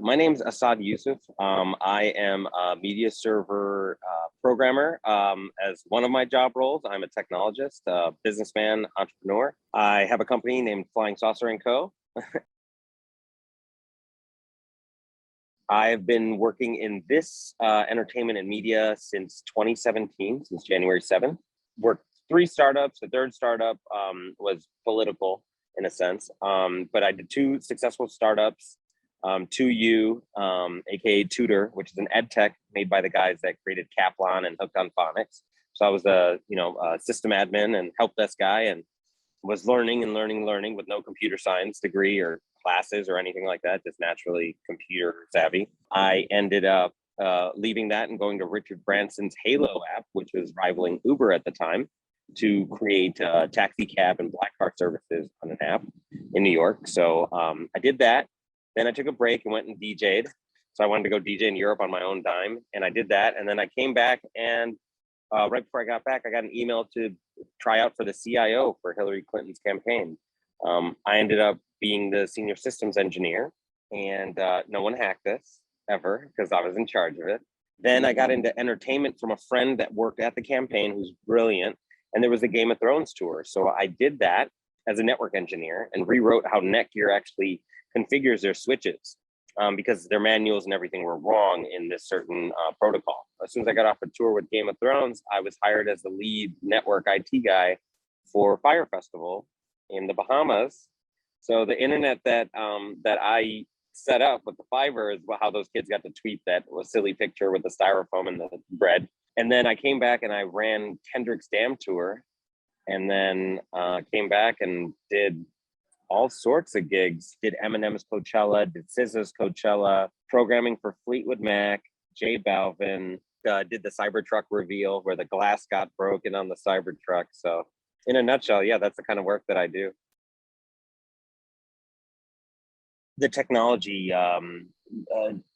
My name's Asad Yousof. I am a media server programmer. As one of my job roles, I'm a technologist, businessman, entrepreneur. I have a company named Flying Saucer & Co. I've been working in this entertainment and media since 2017, since January 7th. Worked 3 startups. The third startup was political in a sense, but I did 2 successful startups. 2U, aka Tutor, which is an ed tech made by the guys that created Kaplan and Hooked on Phonics. So I was a system admin and help desk guy, and was learning with no computer science degree or classes or anything like that, just naturally computer savvy. I ended up leaving that and going to Richard Branson's Halo app, which was rivaling Uber at the time, to create taxi cab and black car services on an app in New York. So I did that. Then I took a break and went and DJ'd. So I wanted to go DJ in Europe on my own dime. And I did that. And then I came back, and right before I got back, I got an email to try out for the CIO for Hillary Clinton's campaign. I ended up being the senior systems engineer, and no one hacked this ever because I was in charge of it. Then I got into entertainment from a friend that worked at the campaign who's brilliant. And there was the Game of Thrones tour. So I did that as a network engineer and rewrote how Netgear actually configures their switches because their manuals and everything were wrong in this certain protocol. As soon as I got off a tour with Game of Thrones, I was hired as the lead network IT guy for Fire Festival in the Bahamas. So the internet that I set up with the Fiverr is how those kids got to tweet that silly picture with the styrofoam and the bread. And then I came back and I ran Kendrick's Dam tour, and then came back and did all sorts of gigs. Did Eminem's Coachella, did SZA's Coachella, programming for Fleetwood Mac, J Balvin, did the Cybertruck reveal where the glass got broken on the Cybertruck. So in a nutshell, yeah, that's the kind of work that I do. The technology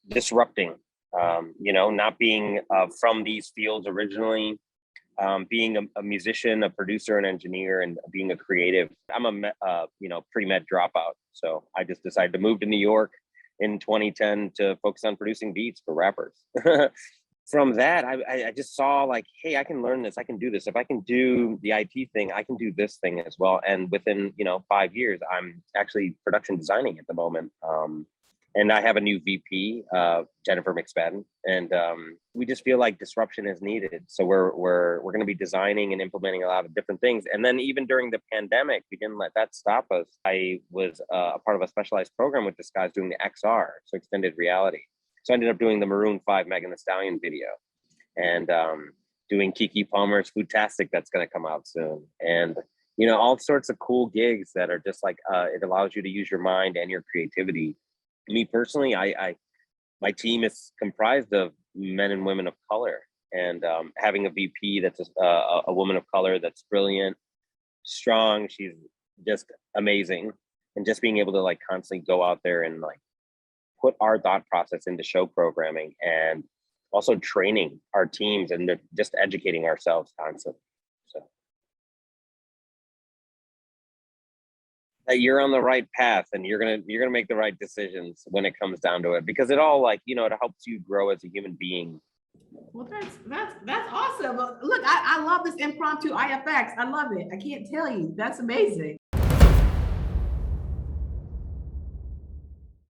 disrupting, not being from these fields originally, being a musician, a producer, an engineer, and being a creative. I'm a pre-med dropout. So I just decided to move to New York in 2010 to focus on producing beats for rappers. From that, I just saw like, hey, I can learn this. I can do this. If I can do the IT thing, I can do this thing as well. And within, 5 years, I'm actually production designing at the moment. And I have a new VP, Jennifer McSpadden, and we just feel like disruption is needed. So we're going to be designing and implementing a lot of different things. And then even during the pandemic, we didn't let that stop us. I was a part of a specialized program with this guys doing the XR, so extended reality. So I ended up doing the Maroon 5 Megan Thee Stallion video, and doing Keke Palmer's Foodtastic that's going to come out soon. And all sorts of cool gigs that are just like it allows you to use your mind and your creativity. Me personally, my team is comprised of men and women of color, and having a VP that's a woman of color that's brilliant, strong, she's just amazing, and just being able to like constantly go out there and like put our thought process into show programming, and also training our teams and just educating ourselves constantly. So that you're on the right path, and you're gonna make the right decisions when it comes down to it, because it all it helps you grow as a human being. Well, that's awesome. Look, I love this impromptu IFX. I love it. I can't tell you. That's amazing.